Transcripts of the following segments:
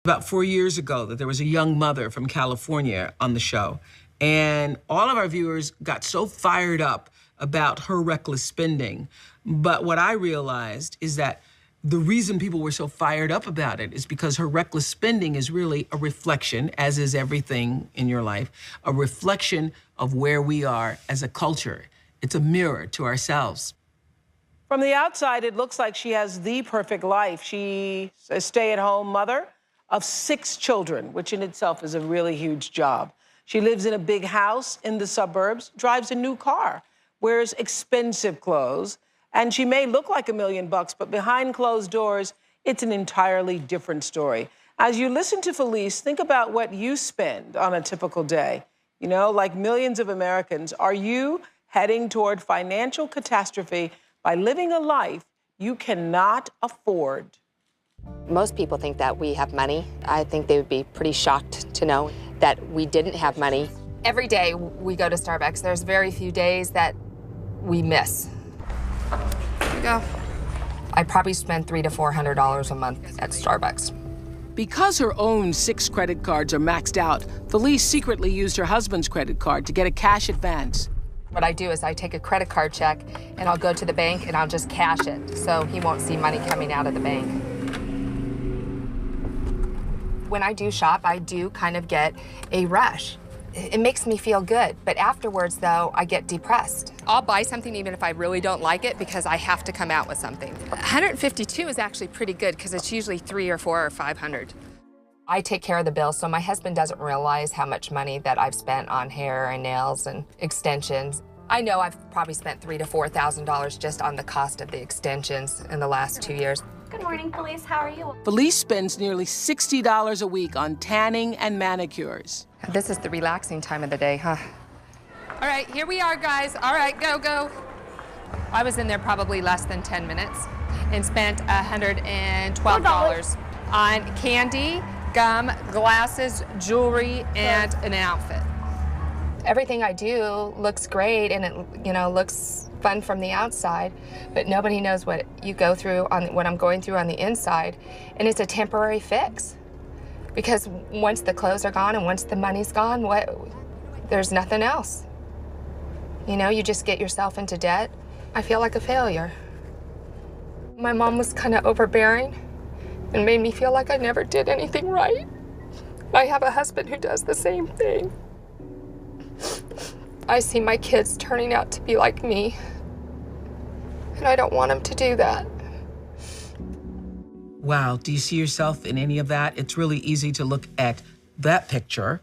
About 4 years ago that there was a young mother from California on the show, and all of our viewers got so fired up about her reckless spending. But what I realized is that the reason people were so fired up about it is because her reckless spending is really a reflection, as is everything in your life, a reflection of where we are as a culture. It's a mirror to ourselves. From the outside, it looks like she has the perfect life. She's a stay-at-home mother of 6 children, which in itself is a really huge job. She lives in a big house in the suburbs, drives a new car, wears expensive clothes, and she may look like $1 million, but behind closed doors, it's an entirely different story. As you listen to Felice, think about what you spend on a typical day. You know, like millions of Americans, are you heading toward financial catastrophe by living a life you cannot afford? Most people think that we have money. I think they would be pretty shocked to know that we didn't have money. Every day we go to Starbucks. There's very few days that we miss. Here we go. I probably spend $300 to $400 a month at Starbucks. Because her own 6 credit cards are maxed out, Felice secretly used her husband's credit card to get a cash advance. What I do is I take a credit card check and I'll go to the bank and I'll just cash it so he won't see money coming out of the bank. When I do shop, I do kind of get a rush. It makes me feel good, but afterwards, though, I get depressed. I'll buy something even if I really don't like it because I have to come out with something. $152 is actually pretty good because it's usually $300 or $400 or $500. I take care of the bills, so my husband doesn't realize how much money that I've spent on hair and nails and extensions. I know I've probably spent $3,000 to $4,000 just on the cost of the extensions in the last 2 years. Good morning, Felice. How are you? Felice spends nearly $60 a week on tanning and manicures. This is the relaxing time of the day, huh? All right, here we are, guys. All right, go, go. I was in there probably less than 10 minutes and spent $112 on candy, gum, glasses, jewelry, and an outfit. Everything I do looks great and it, looks fun from the outside, but nobody knows what you go through what I'm going through on the inside, and it's a temporary fix. Because once the clothes are gone and once the money's gone, there's nothing else. You just get yourself into debt. I feel like a failure. My mom was kind of overbearing and made me feel like I never did anything right. I have a husband who does the same thing. I see my kids turning out to be like me, and I don't want them to do that. Wow, do you see yourself in any of that? It's really easy to look at that picture,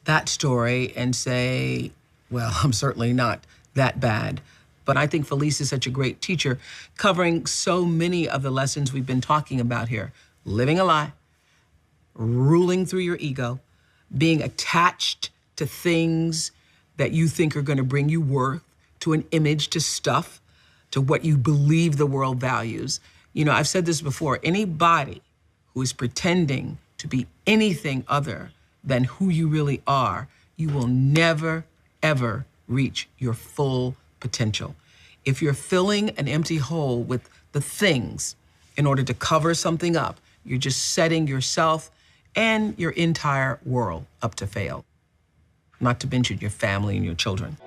that story, and say, well, I'm certainly not that bad. But I think Felice is such a great teacher, covering so many of the lessons we've been talking about here. Living a lie, ruling through your ego, being attached to things that you think are going to bring you worth, to an image, to stuff, to what you believe the world values. I've said this before, anybody who is pretending to be anything other than who you really are, you will never, ever reach your full potential. If you're filling an empty hole with the things in order to cover something up, you're just setting yourself and your entire world up to fail. Not to mention your family and your children.